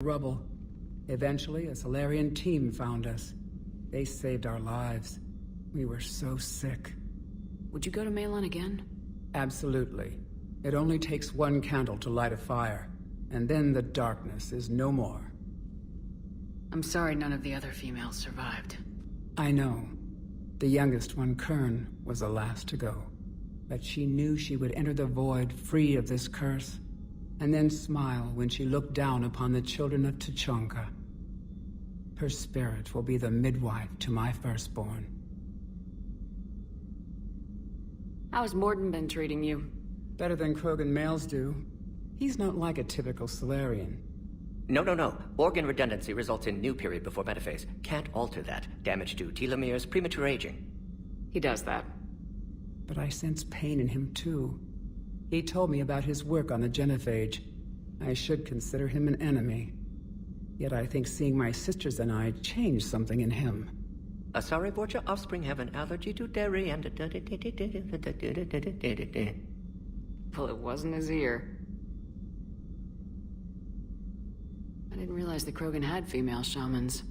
Rubble. Eventually, a Solarian team found us. They saved our lives. We were so sick. Would you go to Malon again? Absolutely. It only takes one candle to light a fire, and then the darkness is no more. I'm sorry none of the other females survived. I know. The youngest one, Kern, was the last to go. But she knew she would enter the void free of this curse, and then smile when she looked down upon the children of Tuchanka. Her spirit will be the midwife to my firstborn. How has Morden been treating you? Better than Krogan males do. He's not like a typical Solarian. No. Organ redundancy results in new period before metaphase. Can't alter that. Damage to telomeres, premature aging. He does that. But I sense pain in him too. He told me about his work on the genophage. I should consider him an enemy. Yet I think seeing my sisters and I changed something in him. Sorry, but your offspring have an allergy to dairy and... Well, it wasn't his ear. I didn't realize the Krogan had female shamans.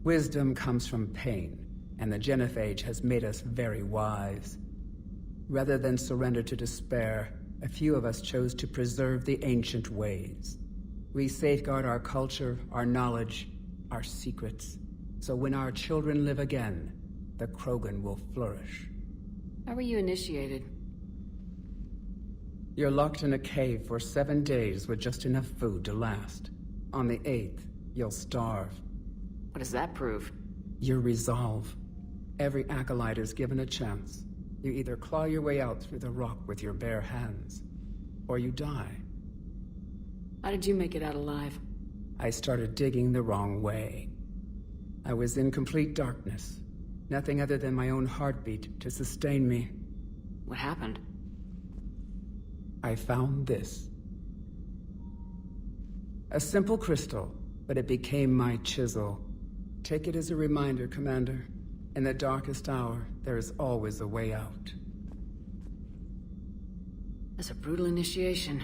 Wisdom comes from pain, and the genophage has made us very wise. Rather than surrender to despair, a few of us chose to preserve the ancient ways. We safeguard our culture, our knowledge, our secrets. So when our children live again, the Krogan will flourish. How were you initiated? You're locked in a cave for 7 days with just enough food to last. On the 8th, you'll starve. What does that prove? Your resolve. Every acolyte is given a chance. You either claw your way out through the rock with your bare hands, or you die. How did you make it out alive? I started digging the wrong way. I was in complete darkness. Nothing other than my own heartbeat to sustain me. What happened? I found this. A simple crystal, but it became my chisel. Take it as a reminder, Commander. In the darkest hour, there is always a way out. That's a brutal initiation.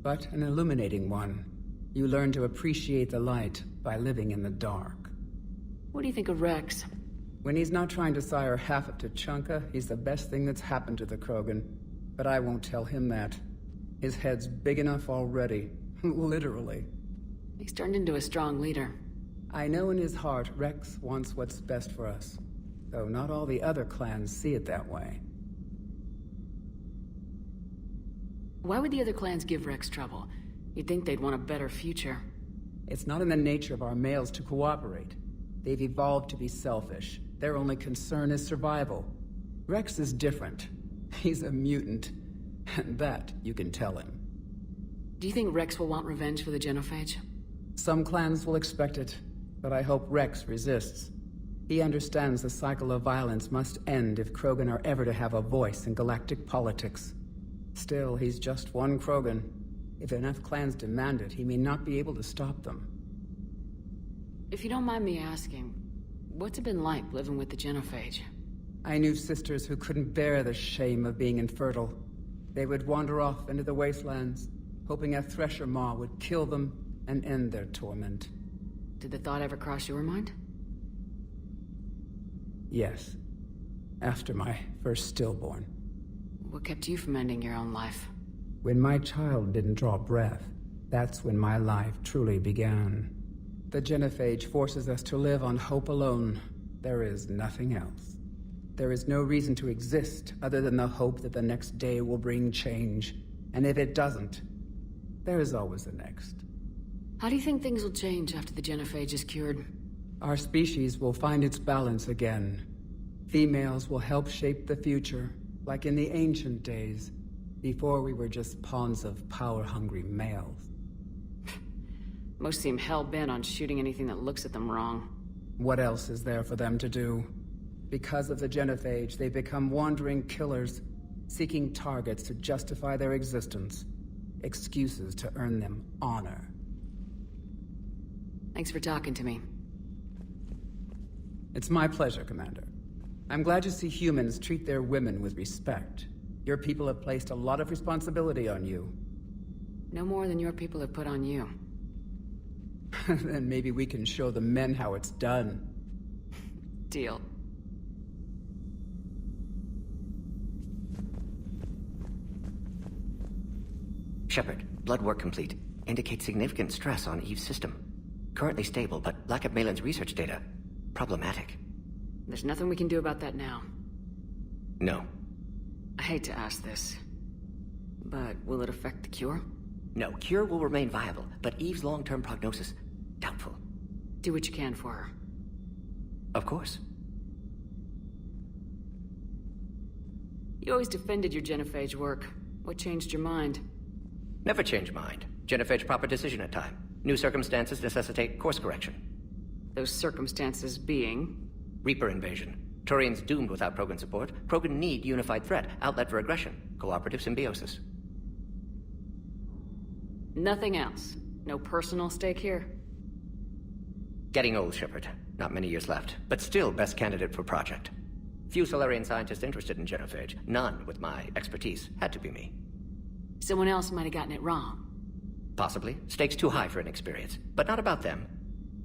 But an illuminating one. You learn to appreciate the light by living in the dark. What do you think of Rex? When he's not trying to sire half of Tuchanka, he's the best thing that's happened to the Krogan. But I won't tell him that. His head's big enough already. Literally. He's turned into a strong leader. I know in his heart Rex wants what's best for us. Though not all the other clans see it that way. Why would the other clans give Rex trouble? You'd think they'd want a better future. It's not in the nature of our males to cooperate. They've evolved to be selfish. Their only concern is survival. Rex is different. He's a mutant. And that you can tell him. Do you think Rex will want revenge for the genophage? Some clans will expect it, but I hope Rex resists. He understands the cycle of violence must end if Krogan are ever to have a voice in galactic politics. Still, he's just one Krogan. If enough clans demand it, he may not be able to stop them. If you don't mind me asking, what's it been like living with the genophage? I knew sisters who couldn't bear the shame of being infertile. They would wander off into the wastelands, hoping a thresher maw would kill them and end their torment. Did the thought ever cross your mind? Yes. After my first stillborn. What kept you from ending your own life? When my child didn't draw breath, that's when my life truly began. The genophage forces us to live on hope alone. There is nothing else. There is no reason to exist other than the hope that the next day will bring change. And if it doesn't, there is always the next. How do you think things will change after the genophage is cured? Our species will find its balance again. Females will help shape the future, like in the ancient days, before we were just pawns of power-hungry males. Most seem hell-bent on shooting anything that looks at them wrong. What else is there for them to do? Because of the genophage, they become wandering killers, seeking targets to justify their existence. Excuses to earn them honor. Thanks for talking to me. It's my pleasure, Commander. I'm glad to see humans treat their women with respect. Your people have placed a lot of responsibility on you. No more than your people have put on you. Then maybe we can show the men how it's done. Deal. Shepard, blood work complete. Indicates significant stress on Eve's system. Currently stable, but lack of Malin's research data. Problematic. There's nothing we can do about that now. No. I hate to ask this, but will it affect the cure? No, cure will remain viable, but Eve's long-term prognosis, doubtful. Do what you can for her. Of course. You always defended your genophage work. What changed your mind? Never change mind. Genophage proper decision at time. New circumstances necessitate course correction. Those circumstances being? Reaper invasion. Turians doomed without Krogan support. Krogan need unified threat, outlet for aggression, cooperative symbiosis. Nothing else? No personal stake here? Getting old, Shepard. Not many years left, but still best candidate for project. Few Solarian scientists interested in genophage. None with my expertise. Had to be me. Someone else might have gotten it wrong. Possibly. Stakes too high for inexperience. But not about them.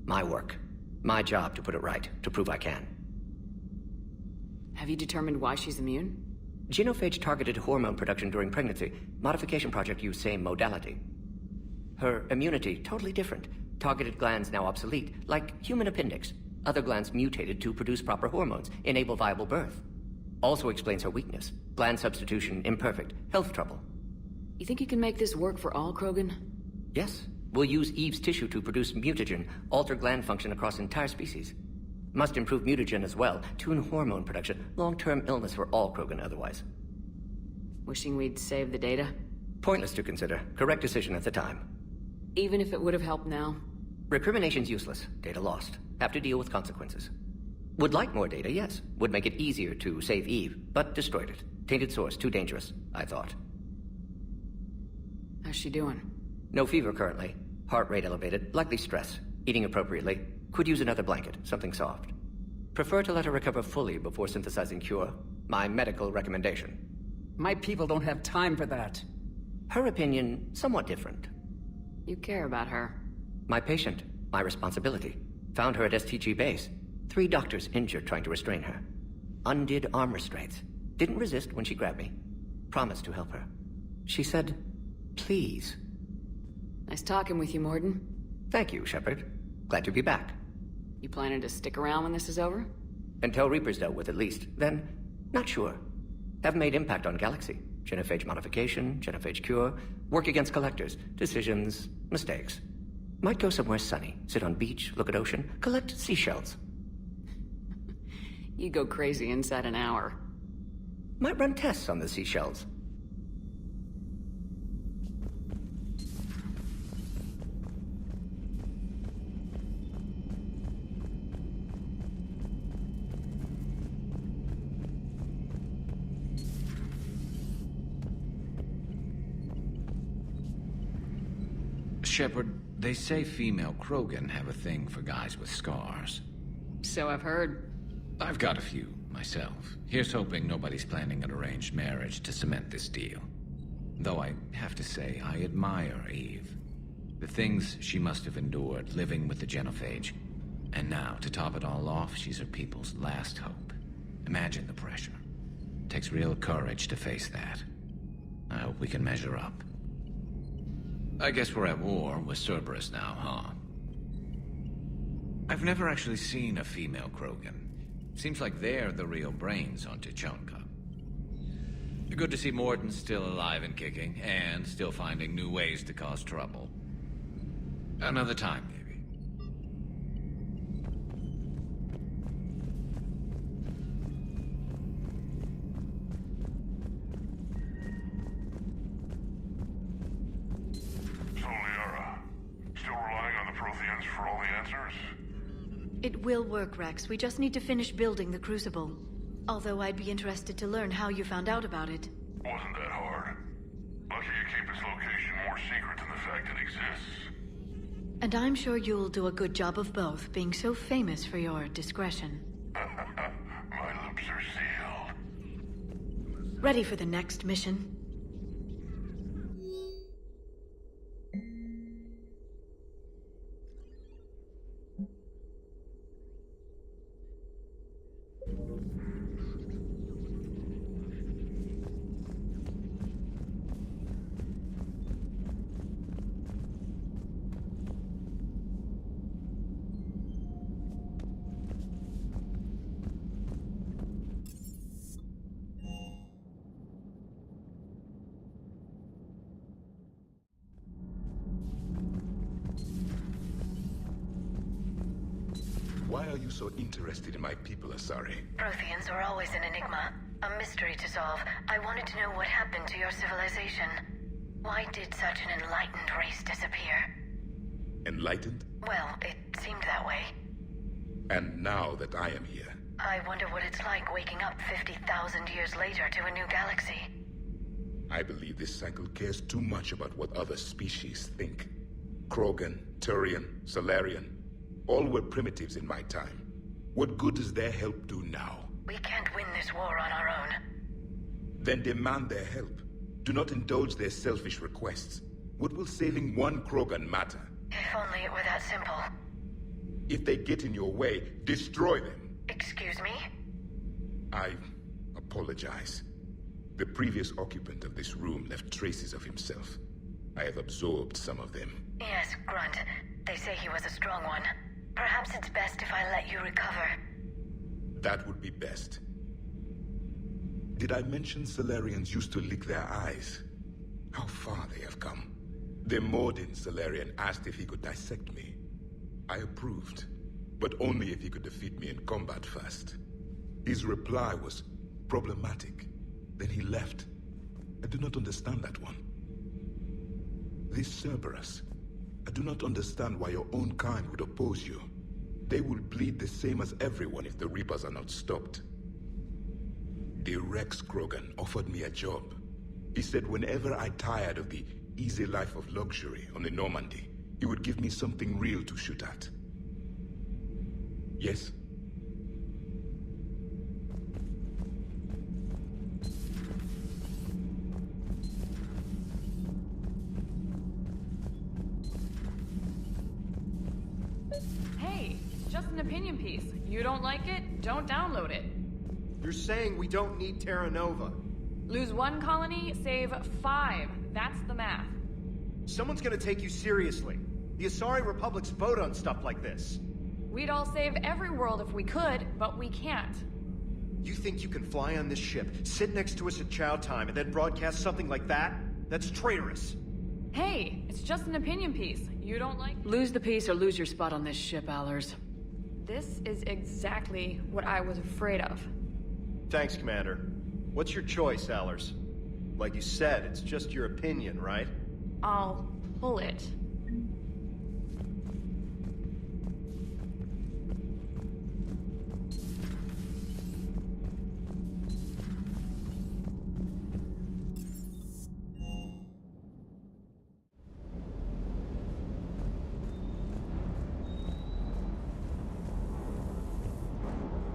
My work. My job to put it right, to prove I can. Have you determined why she's immune? Genophage targeted hormone production during pregnancy. Modification project used same modality. Her immunity, totally different. Targeted glands now obsolete, like human appendix. Other glands mutated to produce proper hormones, enable viable birth. Also explains her weakness. Gland substitution imperfect. Health trouble. You think you can make this work for all Krogan? Yes. We'll use Eve's tissue to produce mutagen, alter gland function across entire species. Must improve mutagen as well, tune hormone production. Long-term illness for all Krogan otherwise. Wishing we'd saved the data? Pointless to consider. Correct decision at the time. Even if it would have helped now? Recrimination's useless. Data lost. Have to deal with consequences. Would like more data, yes. Would make it easier to save Eve, but destroyed it. Tainted source, too dangerous, I thought. How's she doing? No fever currently. Heart rate elevated, likely stress. Eating appropriately. Could use another blanket, something soft. Prefer to let her recover fully before synthesizing cure. My medical recommendation. My people don't have time for that. Her opinion, somewhat different. You care about her. My patient, my responsibility. Found her at STG base. 3 doctors injured trying to restrain her. Undid arm restraints. Didn't resist when she grabbed me. Promised to help her. She said, please. Nice talking with you, Morden. Thank you, Shepard. Glad to be back. You planning to stick around when this is over? Until Reaper's dealt with, at least. Then, not sure. Have made impact on Galaxy. Genophage modification, genophage cure, work against collectors, decisions, mistakes. Might go somewhere sunny, sit on beach, look at ocean, collect seashells. You go crazy inside an hour. Might run tests on the seashells. Shepard, they say female Krogan have a thing for guys with scars. So I've heard. I've got a few, myself. Here's hoping nobody's planning an arranged marriage to cement this deal. Though I have to say, I admire Eve. The things she must have endured living with the genophage. And now, to top it all off, she's her people's last hope. Imagine the pressure. Takes real courage to face that. I hope we can measure up. I guess we're at war with Cerberus now, huh? I've never actually seen a female Krogan. Seems like they're the real brains on Tuchanka. Good to see Morden still alive and kicking, and still finding new ways to cause trouble. Another time, maybe. It will work, Rex. We just need to finish building the Crucible. Although I'd be interested to learn how you found out about it. Wasn't that hard. Lucky you keep its location more secret than the fact it exists. And I'm sure you'll do a good job of both, being so famous for your discretion. My lips are sealed. Ready for the next mission? Why are you so interested in my people, Asari? Protheans were always an enigma, a mystery to solve. I wanted to know what happened to your civilization. Why did such an enlightened race disappear? Enlightened? Well, it seemed that way. And now that I am here, I wonder what it's like waking up 50,000 years later to a new galaxy. I believe this cycle cares too much about what other species think. Krogan, Turian, Solarian, all were primitives in my time. What good does their help do now? We can't win this war on our own. Then demand their help. Do not indulge their selfish requests. What will saving one Krogan matter? If only it were that simple. If they get in your way, destroy them. Excuse me? I apologize. The previous occupant of this room left traces of himself. I have absorbed some of them. Yes, Grunt. They say he was a strong one. Perhaps it's best if I let you recover. That would be best. Did I mention Solarians used to lick their eyes? How far they have come. The Mordin Solarian asked if he could dissect me. I approved, but only if he could defeat me in combat first. His reply was problematic. Then he left. I do not understand that one. This Cerberus, I do not understand why your own kind would oppose you. They will bleed the same as everyone if the Reapers are not stopped. The Rex Krogan offered me a job. He said whenever I tired of the easy life of luxury on the Normandy, he would give me something real to shoot at. Yes? Hey, it's just an opinion piece. You don't like it? Don't download it. You're saying we don't need Terra Nova. Lose one colony, save 5. That's the math. Someone's gonna take you seriously. The Asari Republics vote on stuff like this. We'd all save every world if we could, but we can't. You think you can fly on this ship, sit next to us at chow time, and then broadcast something like that? That's traitorous. Hey, it's just an opinion piece. You don't like... Lose the piece or lose your spot on this ship, Allers. This is exactly what I was afraid of. Thanks, Commander. What's your choice, Allers? Like you said, it's just your opinion, right? I'll pull it.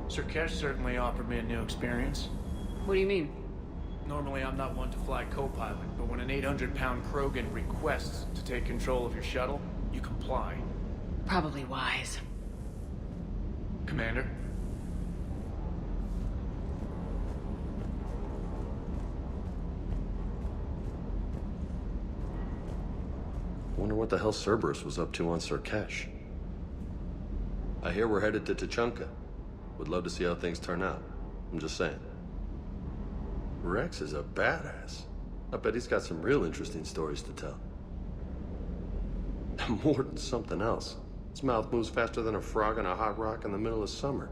Sir Kesh certainly offered me a new experience. What do you mean? Normally I'm not one to fly co-pilot, but when an 800-pound Krogan requests to take control of your shuttle, you comply. Probably wise. Commander? Wonder what the hell Cerberus was up to on Sir Kesh. I hear we're headed to Tuchanka. Would love to see how things turn out. I'm just saying. Rex is a badass. I bet he's got some real interesting stories to tell. More than something else. His mouth moves faster than a frog on a hot rock in the middle of summer.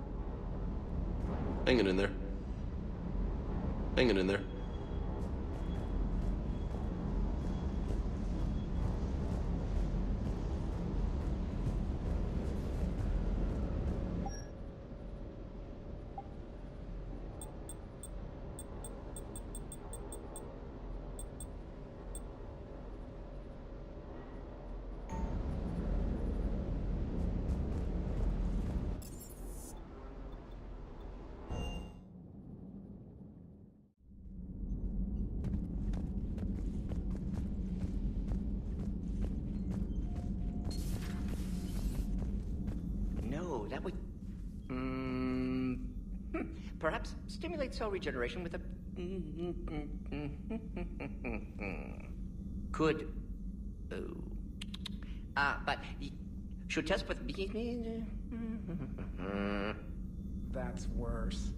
Hanging in there. Hanging in there. That would... Perhaps stimulate cell regeneration with a... Could... but... Should test with... That's worse.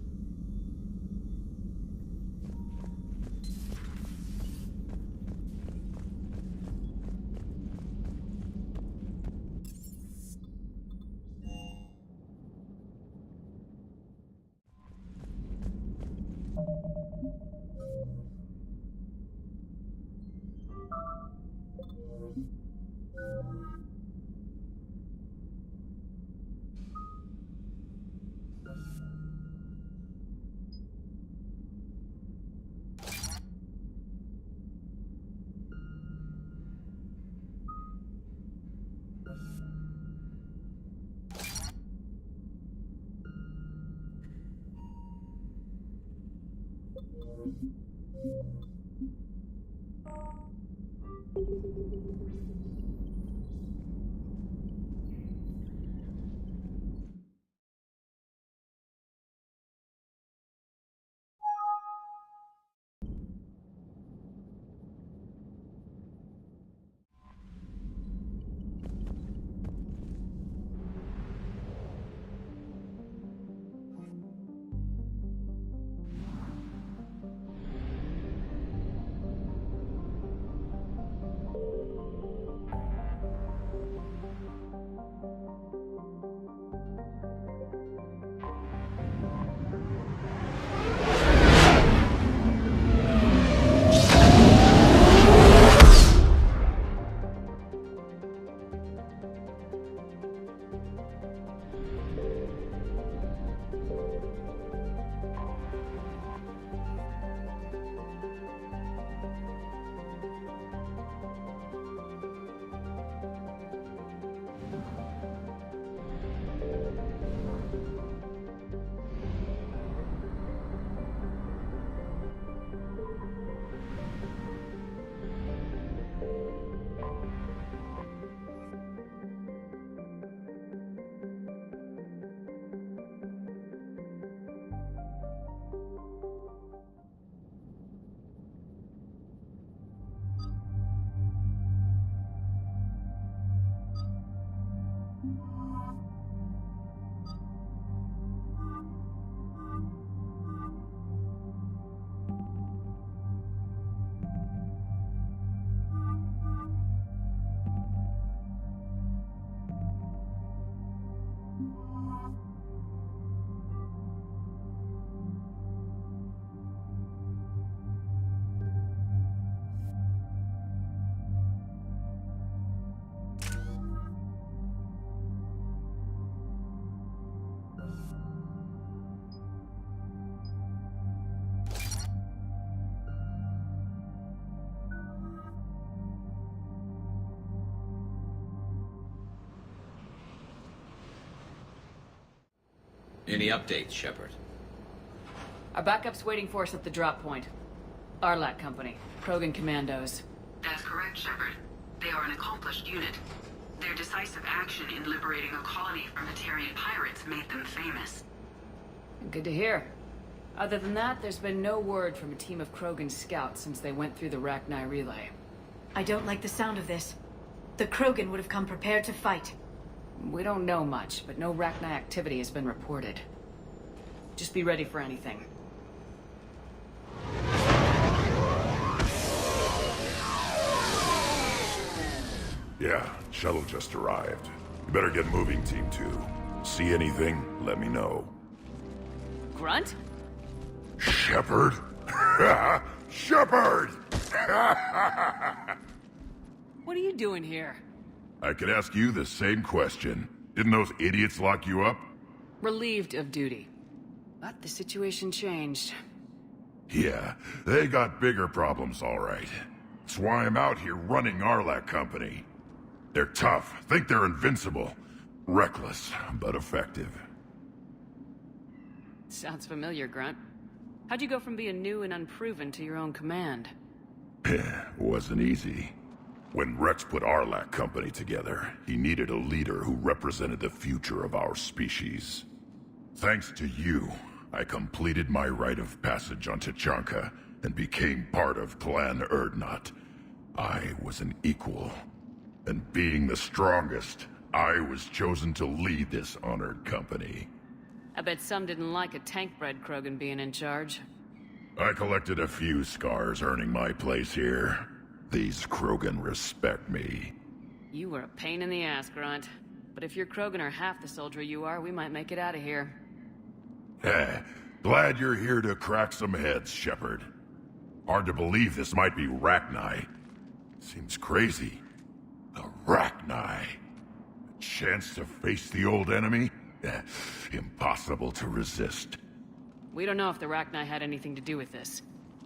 Any updates, Shepard? Our backup's waiting for us at the drop point. Arlac Company, Krogan Commandos. That's correct, Shepard. They are an accomplished unit. Their decisive action in liberating a colony from Batarian pirates made them famous. Good to hear. Other than that, there's been no word from a team of Krogan scouts since they went through the Rachni relay. I don't like the sound of this. The Krogan would have come prepared to fight. We don't know much, but no Rachni activity has been reported. Just be ready for anything. Yeah, shuttle just arrived. You better get moving, Team 2. See anything, let me know. Grunt? Shepard? Shepard! What are you doing here? I could ask you the same question. Didn't those idiots lock you up? Relieved of duty. But the situation changed. Yeah, they got bigger problems, all right. That's why I'm out here running Arlac Company. They're tough, think they're invincible. Reckless, but effective. Sounds familiar, Grunt. How'd you go from being new and unproven to your own command? Wasn't easy. When Rex put Arlac Company together, he needed a leader who represented the future of our species. Thanks to you, I completed my rite of passage on Tachanka and became part of Clan Urdnot. I was an equal. And being the strongest, I was chosen to lead this honored company. I bet some didn't like a tank-bred Krogan being in charge. I collected a few scars earning my place here. These Krogan respect me. You were a pain in the ass, Grunt. But if your Krogan are half the soldier you are, we might make it out of here. Glad you're here to crack some heads, Shepard. Hard to believe this might be Rachni. Seems crazy. The Rachni. A chance to face the old enemy? Impossible to resist. We don't know if the Rachni had anything to do with this.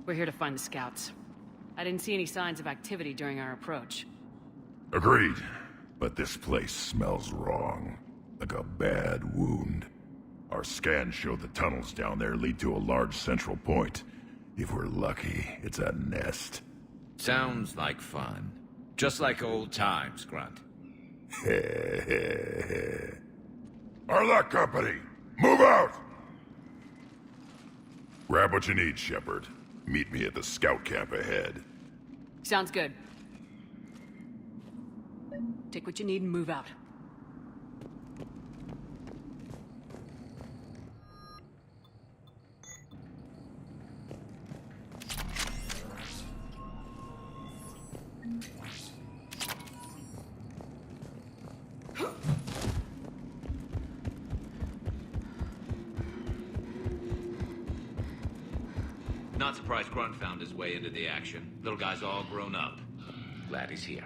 We're here to find the scouts. I didn't see any signs of activity during our approach. Agreed. But this place smells wrong. Like a bad wound. Our scans show the tunnels down there lead to a large central point. If we're lucky, it's a nest. Sounds like fun. Just like old times, Grunt. Arlac Company, move out! Grab what you need, Shepard. Meet me at the scout camp ahead. Sounds good. Take what you need and move out. Not surprised Grunt found his way into the action. Little guy's all grown up. Glad he's here.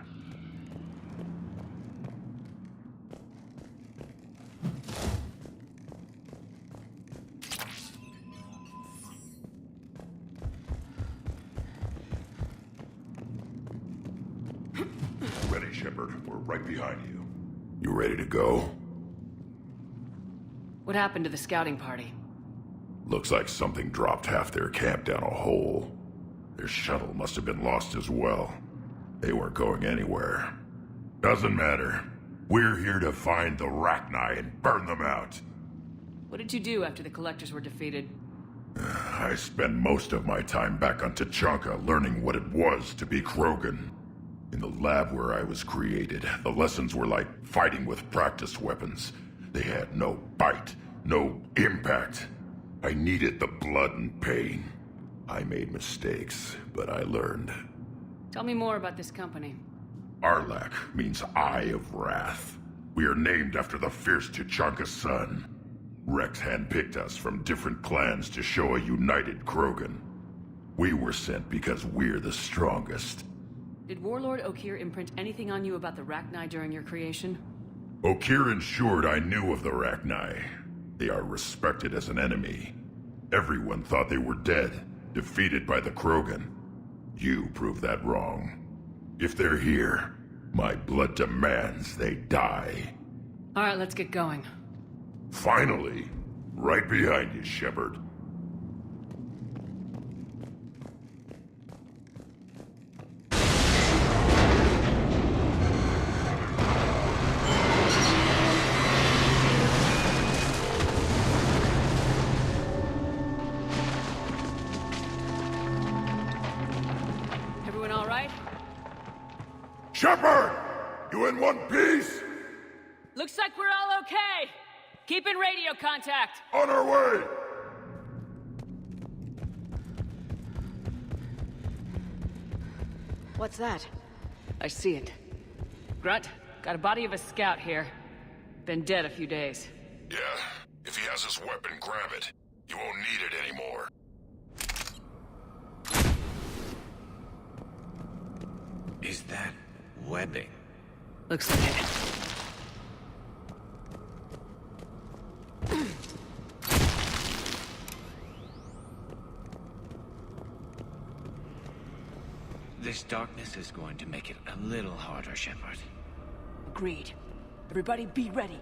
Ready, Shepard. We're right behind you. You ready to go? What happened to the scouting party? Looks like something dropped half their camp down a hole. Their shuttle must have been lost as well. They weren't going anywhere. Doesn't matter. We're here to find the Rachni and burn them out. What did you do after the Collectors were defeated? I spent most of my time back on Tuchanka learning what it was to be Krogan. In the lab where I was created, the lessons were like fighting with practice weapons. They had no bite, no impact. I needed the blood and pain. I made mistakes, but I learned. Tell me more about this company. Arlac means Eye of Wrath. We are named after the fierce Tuchanka sun. Rex handpicked us from different clans to show a united Krogan. We were sent because we're the strongest. Did Warlord Okeer imprint anything on you about the Rachni during your creation? Okeer ensured I knew of the Rachni. They are respected as an enemy. Everyone thought they were dead, defeated by the Krogan. You proved that wrong. If they're here, my blood demands they die. Alright, let's get going. Finally! Right behind you, Shepard. Shepard! You in one piece? Looks like we're all okay. Keep in radio contact. On our way! What's that? I see it. Grunt, got a body of a scout here. Been dead a few days. Yeah, if he has his weapon, grab it. You won't need it anymore. Is that webbing? Looks like it. This darkness is going to make it a little harder, Shepard. Agreed. Everybody be ready.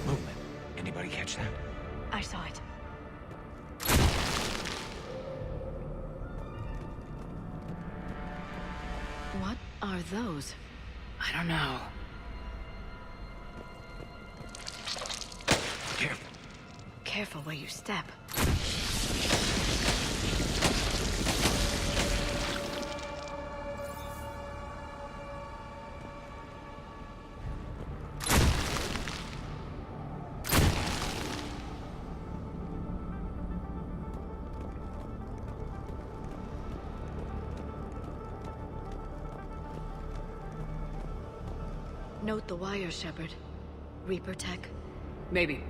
Movement. Anybody catch that? I saw it. What are those? I don't know. Careful. Careful where you step. Note the wire, Shepard. Reaper tech? Maybe.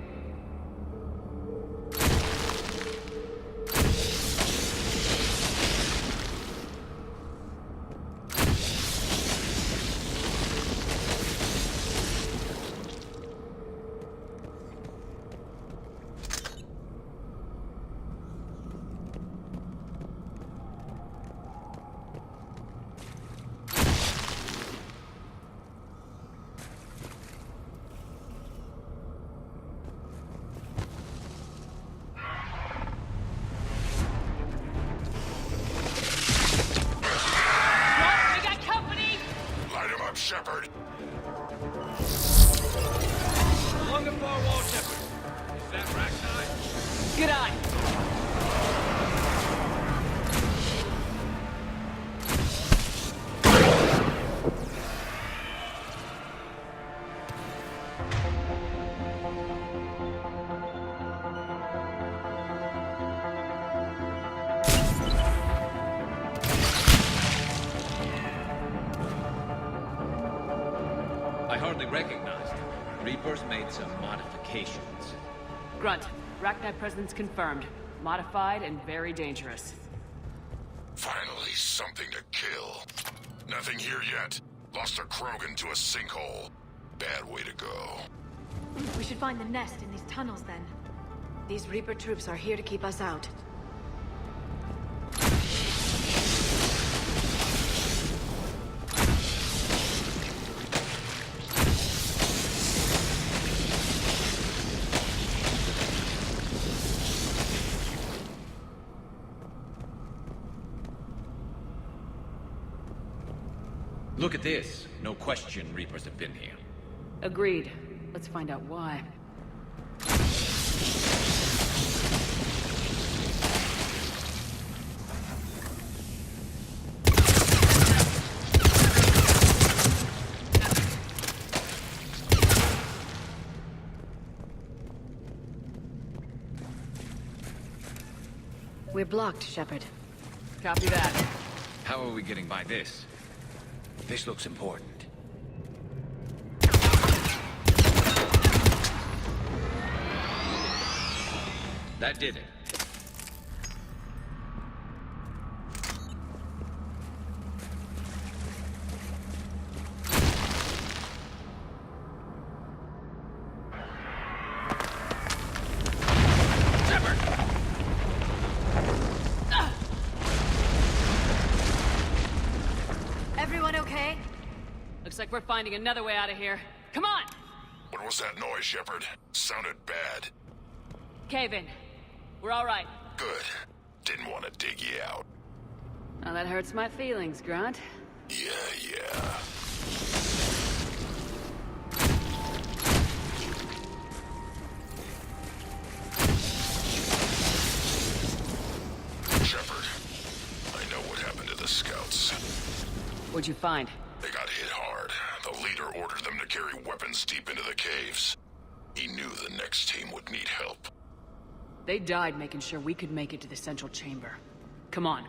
I hardly recognized him. Reapers made some modifications. Grunt, Rachni presence confirmed. Modified and very dangerous. Finally, something to kill. Nothing here yet. Lost a Krogan to a sinkhole. Bad way to go. We should find the nest in these tunnels then. These Reaper troops are here to keep us out. Look at this. No question Reapers have been here. Agreed. Let's find out why. We're blocked, Shepard. Copy that. How are we getting by this? This looks important. That did it. Everyone okay? Looks like we're finding another way out of here. Come on! What was that noise, Shepard? Sounded bad. Cave in. We're all right. Good. Didn't want to dig you out. Now that hurts my feelings, Grunt. Yeah. Shepard, I know what happened to the scouts. What'd you find? They got hit hard. The leader ordered them to carry weapons deep into the caves. He knew the next team would need help. They died making sure we could make it to the central chamber. Come on,